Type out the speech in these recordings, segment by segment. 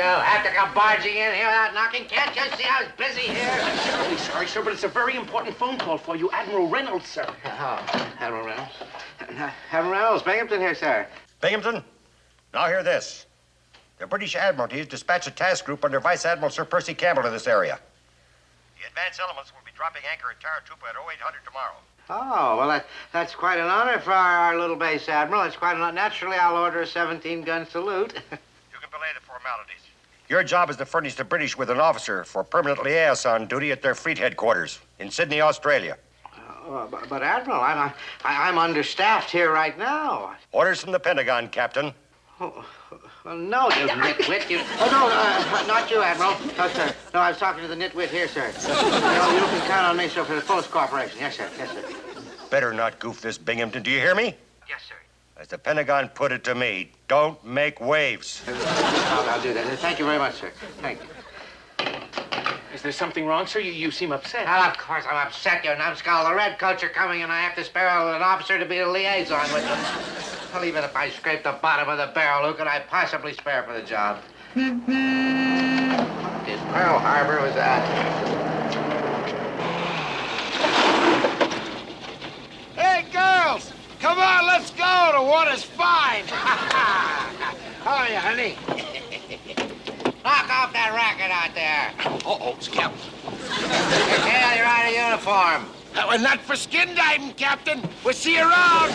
have to come barging in here without knocking? Can't you see I was busy here? I'm really sorry, sir, but it's a very important phone call for you. Admiral Reynolds, sir. Oh, Admiral Reynolds. Admiral Reynolds, Binghamton here, sir. Binghamton, now hear this. The British Admiralty has dispatched a task group under Vice Admiral Sir Percy Campbell to this area. The advance elements will be dropping anchor at Taratupa at 0800 tomorrow. Oh, well, that's quite an honor for our little base, Admiral. It's quite an honor. Naturally, I'll order a 17-gun salute. You can belay the formalities. Your job is to furnish the British with an officer for permanent liaison duty at their fleet headquarters in Sydney, Australia. But Admiral, I'm understaffed here right now. Orders from the Pentagon, Captain. Oh, well, no, you nitwit. Oh, no, not you, Admiral. No, sir. No, I was talking to the nitwit here, sir. You can count on me, sir, for the fullest cooperation. Yes, sir. Yes, sir. Better not goof this, Binghamton. Do you hear me? Yes, sir. As the Pentagon put it to me, don't make waves. I'll do that. Thank you very much, sir. Thank you. Is there something wrong, sir? You seem upset. Well, of course I'm upset, you numbskull. The redcoats are coming, and I have to spare an officer to be a liaison with them. Well, even if I scrape the bottom of the barrel, who could I possibly spare for the job? In Pearl Harbor was that? Hey, girls! Come on, let's go. The water's fine. How are you, honey? Knock off that racket out there. Uh-oh, it's Captain. McHale, you're out of uniform. We're not for skin diving, Captain. We'll see you around.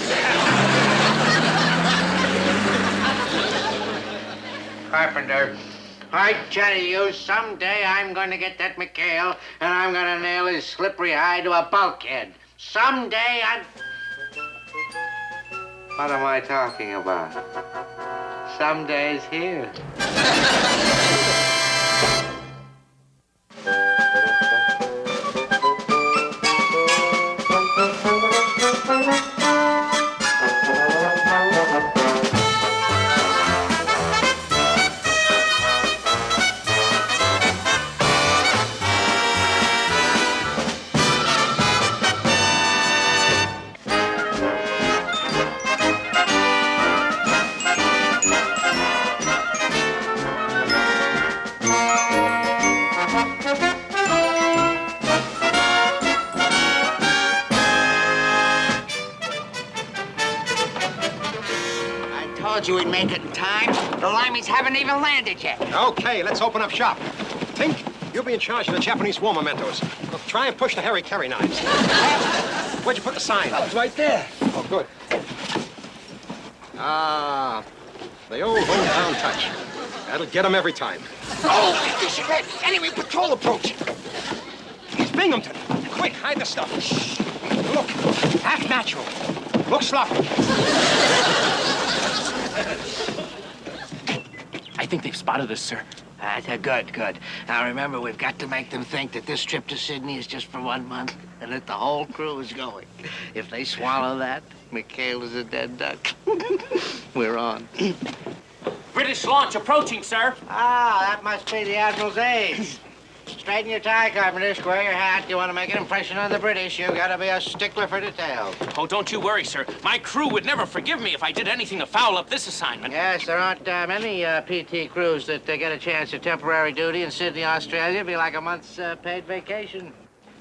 Carpenter, I tell you, someday I'm going to get that McHale, and I'm going to nail his slippery hide to a bulkhead. Someday I'm... What am I talking about? Someday's here. You would make it in time. The limeys haven't even landed yet. Okay, let's open up shop. Tink, you'll be in charge of the Japanese war mementos. Well, try and push the Harry Carry knives. Where'd you put the sign? It's right there. Oh, good. Ah, the old hometown touch. That'll get them every time. Oh, this is red. Enemy patrol approaching. It's Binghamton. Quick, hide the stuff. Shh. Look, act natural. Look sloppy. I think they've spotted us, sir. Good. Now, remember, we've got to make them think that this trip to Sydney is just for 1 month and that the whole crew is going. If they swallow that, McHale is a dead duck. We're on. British launch approaching, sir. Ah, that must be the Admiral's aides. Straighten your tie, Carpenter. Square your hat. You want to make an impression on the British, you've got to be a stickler for details. Oh, don't you worry, sir. My crew would never forgive me if I did anything to foul up this assignment. Yes, there aren't many PT crews that get a chance of temporary duty in Sydney, Australia. It'd be like a month's paid vacation.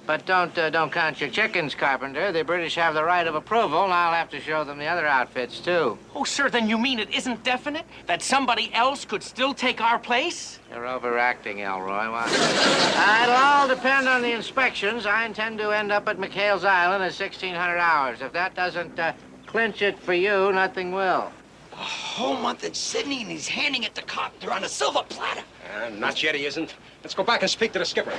But don't count your chickens, Carpenter. The British have the right of approval, and I'll have to show them the other outfits, too. Oh, sir, then you mean it isn't definite? That somebody else could still take our place? You're overacting, Elroy. It'll all depend on the inspections. I intend to end up at McHale's Island at 1600 hours. If that doesn't clinch it for you, nothing will. A whole month in Sydney, and he's handing it to Carpenter on a silver platter. Not yet, he isn't. Let's go back and speak to the skipper.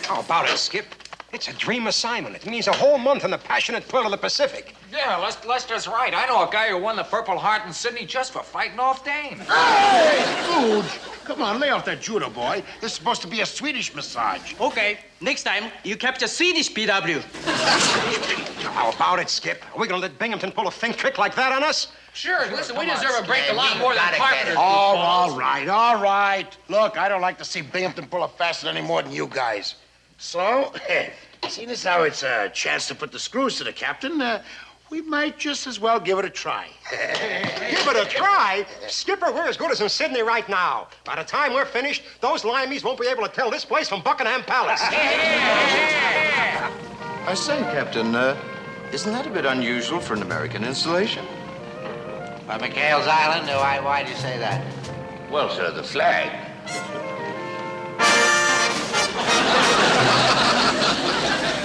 How about it, Skip? It's a dream assignment. It means a whole month in the passionate thrill of the Pacific. Yeah, Lester's right. I know a guy who won the Purple Heart in Sydney just for fighting off dames. Hey, Fuge! Come on, lay off that judo, boy. This is supposed to be a Swedish massage. Okay, next time you capture Swedish PW. How about it, Skip? Are we gonna let Binghamton pull a think trick like that on us? Sure, listen, we deserve a break a lot more than Carpenter. Oh, all right. Look, I don't like to see Binghamton pull a fast any more than you guys. So, seeing as how it's a chance to put the screws to the captain, we might just as well give it a try. Give it a try? Skipper, we're as good as in Sydney right now. By the time we're finished, those limeys won't be able to tell this place from Buckingham Palace. I say, Captain, isn't that a bit unusual for an American installation? Well, McHale's Island, why do you say that? Well, sir, the flag.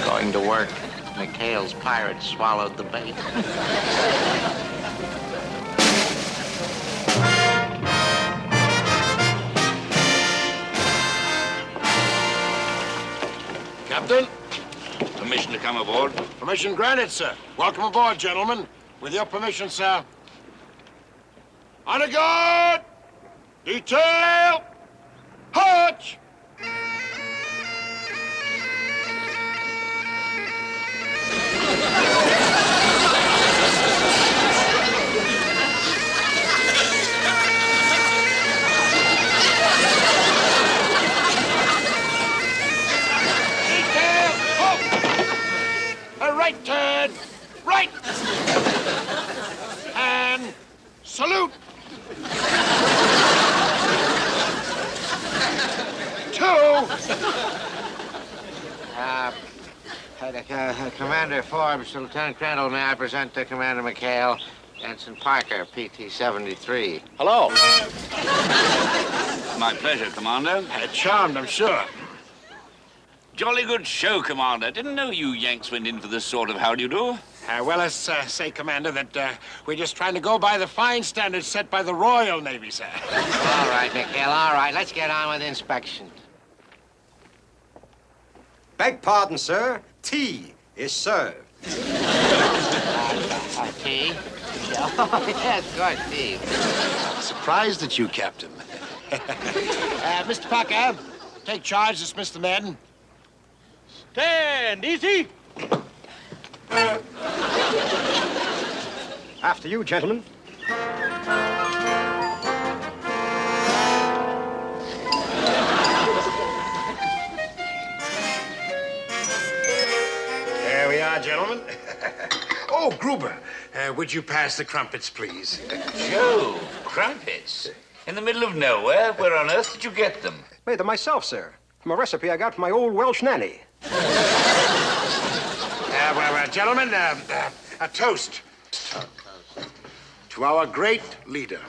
Going to work. McHale's pirates swallowed the bait. Captain, Permission to come aboard? permission granted, sir. Welcome aboard, gentlemen. With your permission, sir. Honor guard! Detail! Hutch! Detail! Halt! A right turn! Right! And salute! Commander Forbes, Lieutenant Crandall, may I present to Commander McHale, Ensign Parker, PT-73. Hello. My pleasure, Commander. Charmed, I'm sure. Jolly good show, Commander. Didn't know you Yanks went in for this sort of how-do-you-do. Well, let's say, Commander, that we're just trying to go by the fine standards set by the Royal Navy, sir. All right, McHale, all right. Let's get on with inspection. Beg pardon, sir. Tea is served. Tea? Oh, yes, of course, tea. Surprised at you, Captain. Mr. Parker, take charge, dismiss the men. Stand easy. After you, gentlemen. There we are, gentlemen. Oh, Gruber, would you pass the crumpets, please? Joe, crumpets? In the middle of nowhere? Where on earth did you get them? Made them myself, sir. From a recipe I got from my old Welsh nanny. Well, gentlemen, a toast to our great leader.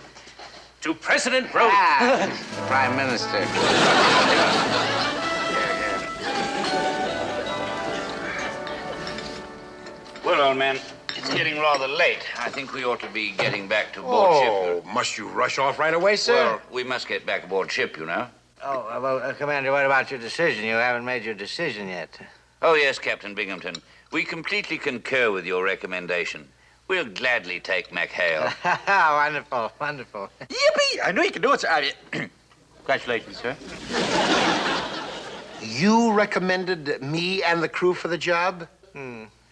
To President Roosevelt. Prime Minister. Well, old man, it's getting rather late. I think we ought to be getting back to aboard ship. Oh, must you rush off right away, sir? Well, we must get back aboard ship, you know. Oh, well, Commander, what about your decision? You haven't made your decision yet. Oh, yes, Captain Binghamton. We completely concur with your recommendation. We'll gladly take McHale. Wonderful, wonderful. Yippee! I know you can do it, sir. Congratulations, sir. You recommended me and the crew for the job?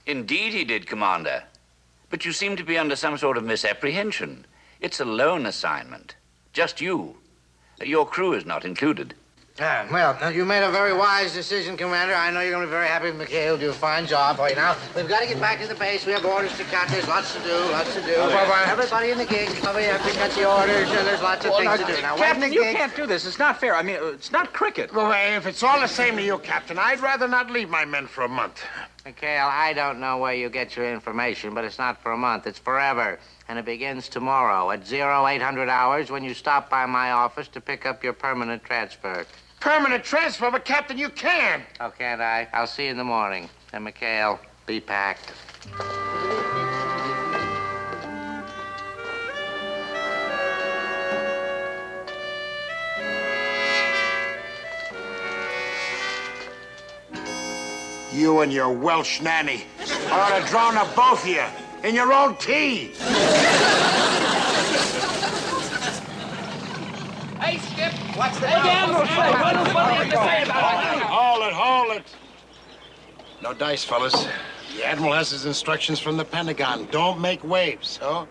Indeed he did, Commander. But you seem to be under some sort of misapprehension. It's a lone assignment. Just you. Your crew is not included. Well, you made a very wise decision, Commander. I know you're going to be very happy with McHale. He'll do a fine job for you. Now, we've got to get back to the base. We have orders to cut. There's lots to do, lots to do. Everybody in the gig, we have to cut the orders, and there's lots of things to do. Now, Captain, you can't do this. It's not fair. I mean, it's not cricket. Well, if it's all the same to you, Captain, I'd rather not leave my men for a month. McHale, I don't know where you get your information, but it's not for a month. It's forever. And it begins tomorrow at 0800 hours when you stop by my office to pick up your permanent transfer. Permanent transfer, but Captain, you can't. Oh, can't I? I'll see you in the morning. And McHale, be packed. You and your Welsh nanny ought to drown the both of you in your own tea. Hey, Skip. What's the matter? What do you have to say about it? Hold it. No dice, fellas. The Admiral has his instructions from the Pentagon. Don't make waves, huh?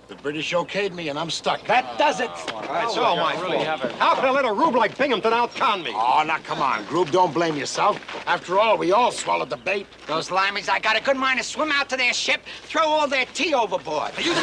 The British okayed me, and I'm stuck. That does it. It's all my fault. How can I let a rube like Binghamton outcon me? Oh, now, come on, Groob, don't blame yourself. After all, we all swallowed the bait. Those limeys, I got a good mind to swim out to their ship, throw all their tea overboard. George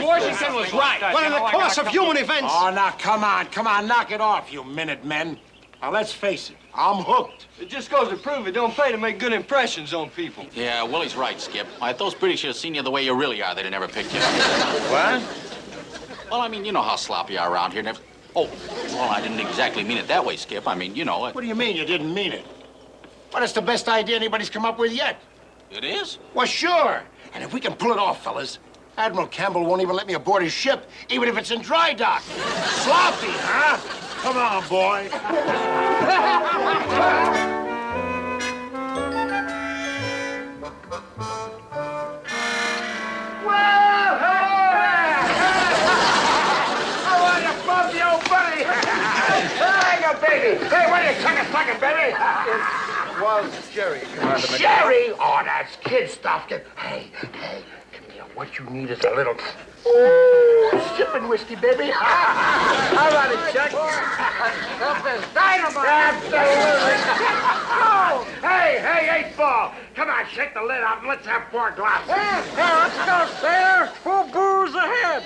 Washington was right. Well, in the course of human events. Oh, now, come on, knock it off, you Minutemen. Now, let's face it, I'm hooked. It just goes to prove it don't pay to make good impressions on people. Yeah, Willie's right, Skip. If those British had seen you the way you really are, they'd have never picked you. What? Well, I mean, you know how sloppy you are around here. Oh, well, I didn't exactly mean it that way, Skip. I mean, you know it. What do you mean you didn't mean it? Well, it's the best idea anybody's come up with yet. It is? Well, sure. And if we can pull it off, fellas, Admiral Campbell won't even let me aboard his ship, even if it's in dry dock. Sloppy, huh? Come on, boy. Baby! Hey, what are you sucking, baby? It was Jerry, Commander McHale. Jerry! Oh, that's kid stuff. Hey, come here. What you need is a little... Ooh, sipping whiskey, baby. How about it, Chuck? Stuff is dynamite! Absolutely. Oh, hey, 8-ball. Come on, shake the lid out and let's have 4 glasses. Hey, let's go, sailor! Full booze ahead!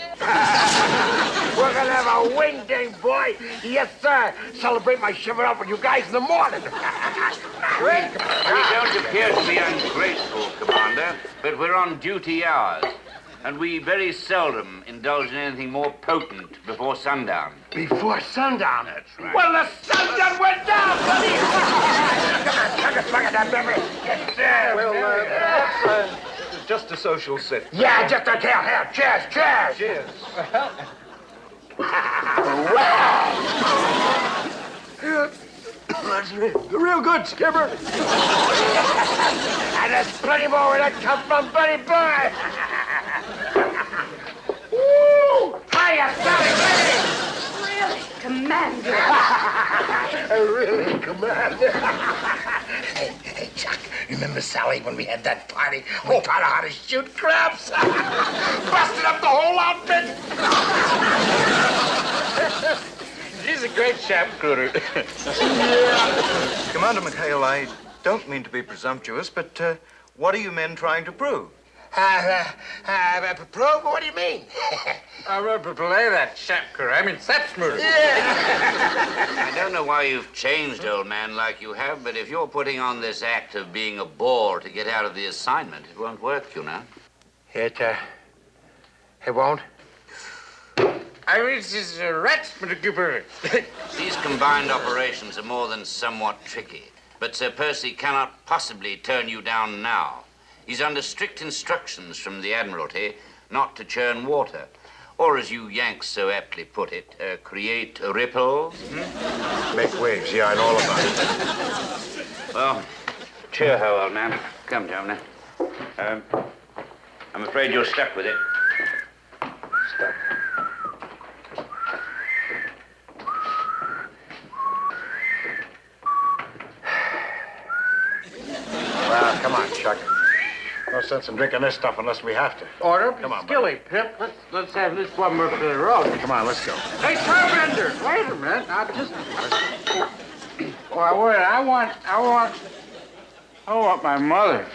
We're gonna have a wing-ding, boy. Yes, sir. Celebrate my shivering up with you guys in the morning. Great! We don't appear to be ungrateful, Commander, but we're on duty hours, and we very seldom indulge in anything more potent before sundown. Before sundown? That's right. Well, the sun done went down, buddy. Come on, chug a slug of that, baby. Yes, sir. Well, perhaps it was just a social sit. Yeah, just a tail. Here, cheers. Cheers. That's real good, Skipper. And there's plenty more where that come from, buddy boy. Woo! Hiya, Sally, Really, Commander. really, Commander. Hey, Chuck, remember Sally when we had that party? We taught her how to shoot crabs. Busted up the whole outfit. She's a great chap, Cruder. Commander McHale, I don't mean to be presumptuous, but what are you men trying to prove? Prove? What do you mean? Play that chap, Cruder. I mean, Sapsmurder. I don't know why you've changed, old man, like you have, but if you're putting on this act of being a bore to get out of the assignment, it won't work, you know. It won't? I mean, she's rats, Mr. Cooper. These combined operations are more than somewhat tricky, but Sir Percy cannot possibly turn you down now. He's under strict instructions from the Admiralty not to churn water, or as you Yanks so aptly put it, create ripples. Make waves, yeah, I know all about it. Well, cheer ho, old man. Come, Governor. I'm afraid you're stuck with it. Stuck. Well, come on, Chuck. No sense in drinking this stuff unless we have to. Order. Come on, Skilly, Pip. Let's have this one more for the road. Come on, let's go. Hey, Carpenter, wait a minute. Well, wait, I want my mother.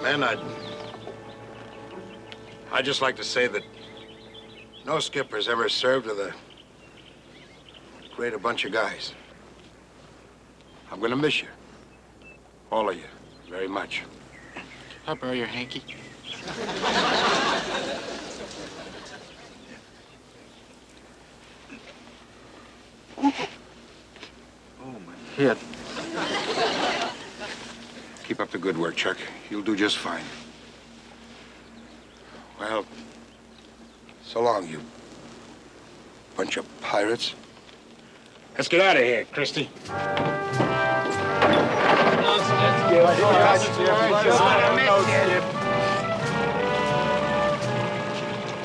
Man, I'd just like to say that no skipper's ever served with a greater bunch of guys. I'm gonna miss you. All of you, very much. I'll borrow your hanky. Oh, my head. Keep up the good work, Chuck. You'll do just fine. Well, so long, you bunch of pirates. Let's get out of here, Christy.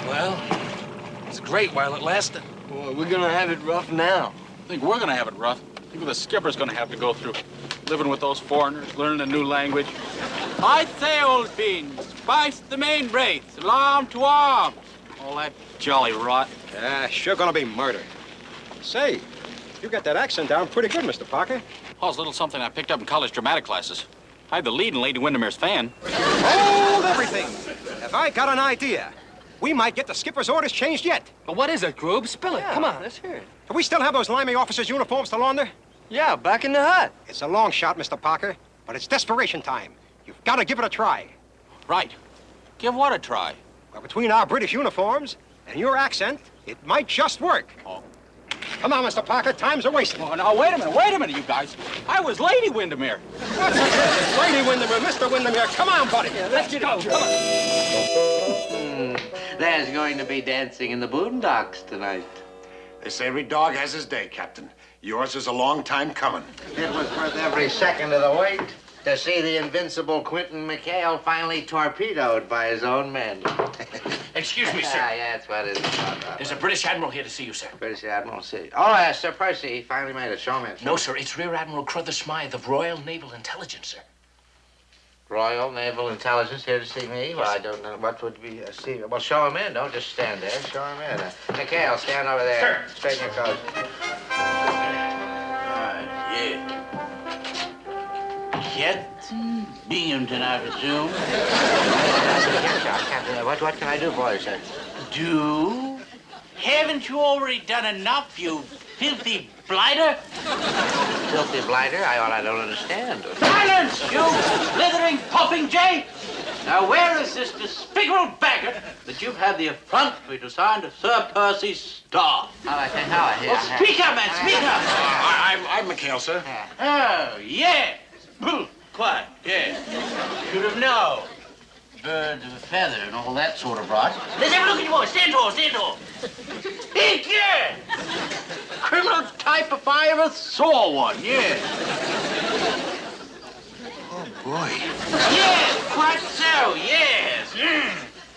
Well, it's great while it lasted. Well, we're gonna have it rough now. I think we're gonna have it rough. Think what the skipper's gonna have to go through. Living with those foreigners, learning a new language. I say, old bean, spice the main brace, alarm to arms. All that jolly rot. Sure gonna be murder. Say, you got that accent down pretty good, Mr. Parker. Oh, it's a little something I picked up in college dramatic classes. I had the lead in Lady Windermere's fan. Hold everything. Have I got an idea? We might get the skipper's orders changed yet. But what is it, Groob? Spill it. Come on. Let's hear it. Do we still have those limey officers' uniforms to launder? Yeah, back in the hut. It's a long shot, Mr. Parker, but it's desperation time. You've got to give it a try. Right. Give what a try? Well, between our British uniforms and your accent, it might just work. Oh. Come on, Mr. Parker, time's a wasting. Oh, now, wait a minute, you guys. I was Lady Windermere. Lady Windermere, Mr. Windermere, come on, buddy. Let's get out. Come on. There's going to be dancing in the boondocks tonight. They say every dog has his day, Captain. Yours is a long time coming. It was worth every second of the wait to see the invincible Quentin McHale finally torpedoed by his own men. Excuse me, sir. Yeah, that's what it is. There's a British admiral here to see you, sir. British Admiral, see. Oh, Sir Percy, he finally made it. Show him in. No, sir. It's Rear Admiral Crother Smythe of Royal Naval Intelligence, sir. Royal Naval Intelligence here to see me? Well, I don't know what would be see. Well, show him in. Don't just stand there. Show him in. McHale, stand over there. Sir. Straighten your coat. Yeah. Captain Binghamton, I presume. Captain, what can I do for you, sir? Do? Haven't you already done enough, you filthy blighter? Filthy blighter? I don't understand. Silence, you slithering, puffing jay! Now, where is this despicable beggar that you've had the effrontery to sign to Sir Percy's star? How Speak up, man, speak up! I'm McHale, sir. Oh, yeah. Quiet, yeah. Should have known. Birds of a feather and all that sort of rot. Let's have a look at you boys. Stand tall, stand tall. Eat, yeah! Criminal type if I ever saw one, yeah. Oh, boy. Yes, quite so, yes.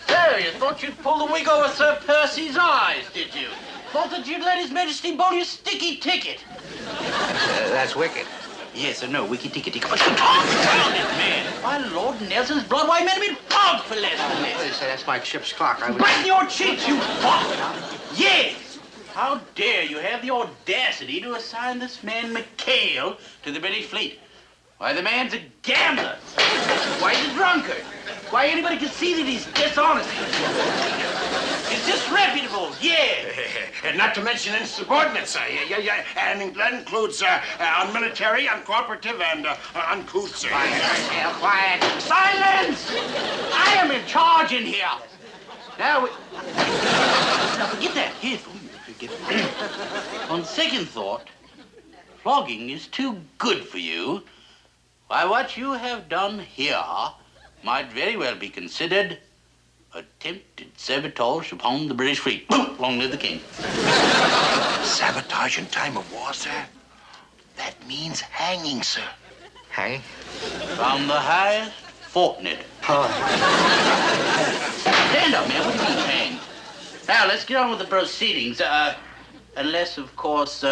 So, you thought you'd pull the wig over Sir Percy's eyes, did you? Thought that you'd let His Majesty bowl you sticky ticket. That's wicked. Yes or no, wiki ticky ticky. But confound it, man! My Lord Nelson's blood, why men have been flogged for less than this. That's my ship's clock. Right in your cheeks, you fuck! Yes! How dare you have the audacity to assign this man McHale to the British fleet? Why, the man's a gambler. Why, he's a drunkard. Why, anybody can see that he's dishonest. He's disreputable, yeah. And not to mention insubordinate, sir. Yeah. And that includes unmilitary, uncooperative, and uncouth, sir. Quiet. Silence! I am in charge in here. Now, forget that. Here, forget that. On second thought, flogging is too good for you. Why, what you have done here might very well be considered attempted sabotage upon the British fleet. Long live the king. Sabotage in time of war, sir? That means hanging, sir. Hanging? From the highest fortnight. Stand up, man. What do you mean hanged? Now, let's get on with the proceedings. Unless, of course,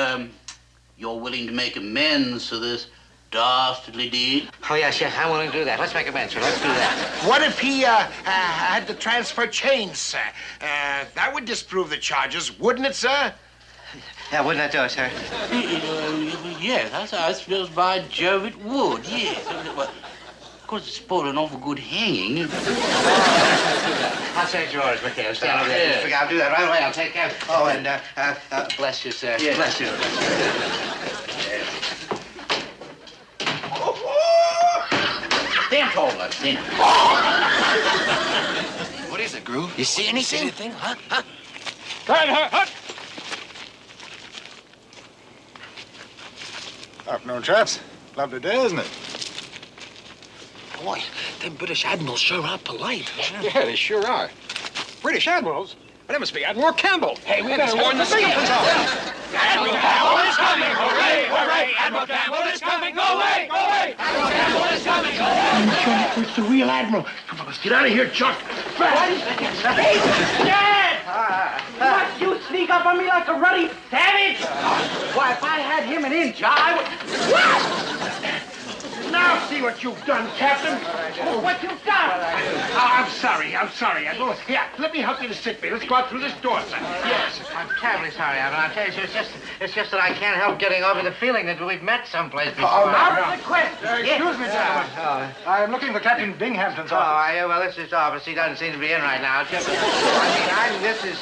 you're willing to make amends for this dastardly deed. Oh, yes, I'm willing to do that. Let's make amends, sir. Let's do that. What if he had to transfer chains, sir? That would disprove the charges, wouldn't it, sir? Yeah, wouldn't that do it, sir? Yes, I suppose by Jove it would, yes. Well, of course, it's spoiled an awful good hanging. I'll say yours, McHale. Stand over there. I'll do that right away. I'll take care. Oh, and bless you, sir. Yes. Bless you. Stand tall, lad. Stand. What is it, Groove? You see anything? Anything? Huh? Hut! Afternoon, chaps. Lovely day, isn't it? Boy, them British admirals sure are polite. Yeah, they sure are. British admirals? That must be Admiral Campbell. Hey, we better warn the skippers off. Admiral Campbell is coming! Hooray! Hooray! Admiral Campbell is coming! Go away! Go away! Admiral Campbell is coming! Go away! It's the real Admiral. Come on, let's get out of here, Chuck. Fast. Dad! What? You sneak up on me like a ruddy savage? Why, if I had him an inch, I would... Now see what you've done, Captain. What you done? I'm sorry, Admiral. Here, let me help you to sick bay. Let's go out through this door, sir. Yes, I'm terribly sorry, Admiral. I'll tell you, it's just that I can't help getting over the feeling that we've met someplace before. Out of the question. Excuse me, gentlemen. I'm looking for Captain Binghamton's Oh, office. are you? Well, this is his office. He doesn't seem to be in right now. This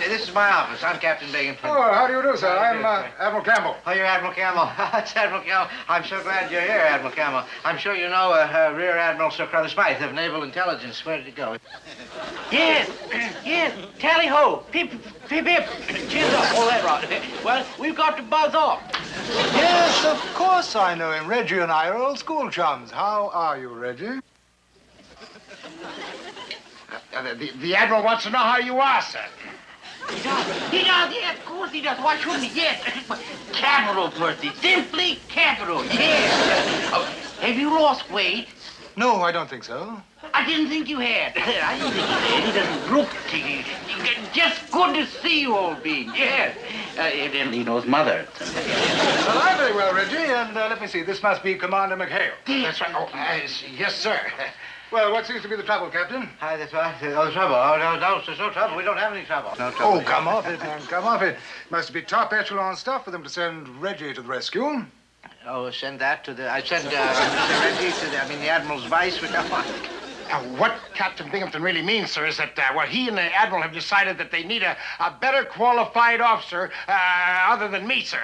is my office. I'm Captain Binghamton. Oh, how do you do, sir? I'm Admiral Campbell. Oh, you're Admiral Campbell. It's Admiral Campbell. I'm so glad you're here, Admiral Campbell. I'm sure you know Rear Admiral Sir Crowther Smythe of Naval Intelligence. Where did he go? Yes, tally ho, pip, pip, pip, chins up, all that right. Well, we've got to buzz off. Yes, of course I know him. Reggie and I are old school chums. How are you, Reggie? The Admiral wants to know how you are, sir. He does, yes, of course he does. Why shouldn't he? Yes. Capital, Percy, simply capital, yes. Oh, have you lost weight? No, I don't think so. I didn't think you had. I didn't think you had. He doesn't look just good to see you, old bean. Yes. Evidently he knows mother. Well, I'm very well, Reggie, and let me see. This must be Commander McHale. That's right. Oh, yes, sir. Well, what seems to be the trouble, Captain? Hi, that's right. Oh, trouble. Oh, no, there's no trouble. We don't have any trouble. No trouble. Oh, come off it, man. Come off it. Must be top echelon stuff for them to send Reggie to the rescue. Oh, send that to the... I send Mr. Reggie to the... the Admiral's vice. What Captain Binghamton really means, sir, is that, he and the Admiral have decided that they need a better qualified officer, other than me, sir,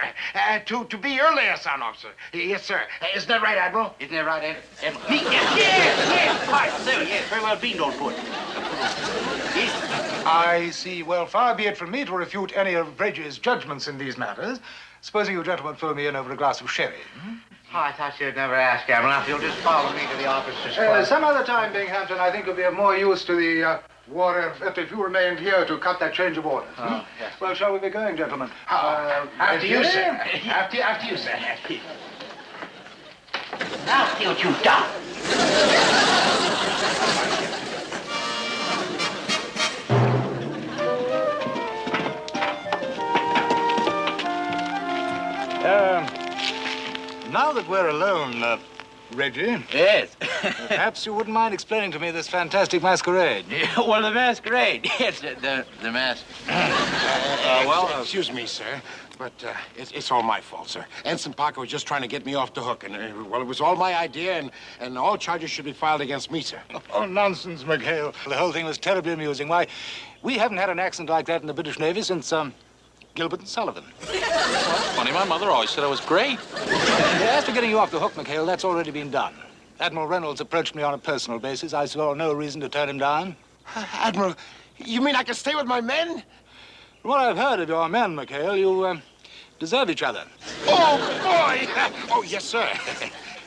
to be your liaison officer. Yes, sir. Isn't that right, Admiral? Isn't that right, Admiral? Me? Yes. Right, there, yes. Very well, bean, old put. Yes. I see. Well, far be it from me to refute any of Reggie's judgments in these matters. Supposing you gentlemen fill me in over a glass of sherry. Oh, I thought you'd never ask, Admiral. Now, if you'll just follow me to the officers' club. Some other time, Binghamton, I think would be of more use to the war effort if you remained here to cut that change of orders. Oh, yes. Well, shall we be going, gentlemen? After you, sir. After you, sir. Now see what you've done. Now that we're alone, Reggie. Yes. Perhaps you wouldn't mind explaining to me this fantastic masquerade. Well, the masquerade. Yes, the mask. Excuse me, sir, but it's all my fault, sir. Ensign Parker was just trying to get me off the hook, and, it was all my idea, and all charges should be filed against me, sir. Oh, nonsense, McHale. The whole thing was terribly amusing. Why, we haven't had an accident like that in the British Navy since, Gilbert and Sullivan. Funny, my mother always said I was great. As for getting you off the hook, McHale, that's already been done. Admiral Reynolds approached me on a personal basis. I saw no reason to turn him down. Admiral, you mean I can stay with my men? From what I've heard of your men, McHale, you, deserve each other. Oh, boy! Oh, yes, sir.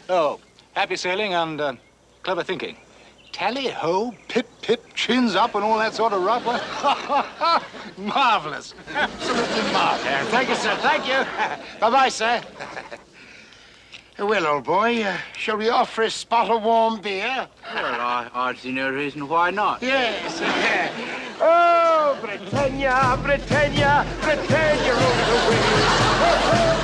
Oh, happy sailing and, clever thinking. Tally-ho, pip-pip, chins up, and all that sort of rot. Marvelous. Absolutely marvelous. Thank you, sir. Thank you. Bye-bye, sir. Well, old boy, shall we offer a spot of warm beer? Well, I see no reason why not. Yes. Oh, Britannia, Britannia, Britannia, rule the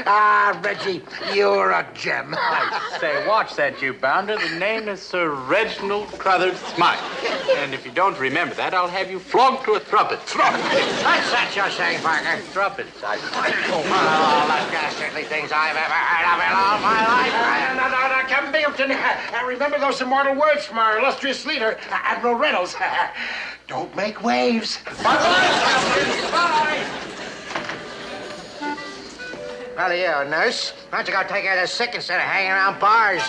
Ah, Reggie, you're a gem. I say, watch that, you bounder. The name is Sir Reginald Crothers Smythe. And if you don't remember that, I'll have you flogged to a thruppet. What's that you're saying, Parker? Thruppets, I say. Oh, the ghastly things I've ever heard of in all my life. No, Captain Binghamton. Remember those immortal words from our illustrious leader, Admiral Reynolds. Don't make waves. Bye-bye, Captain. Bye. Well, you, nurse. Why don't you go take care of the sick instead of hanging around bars?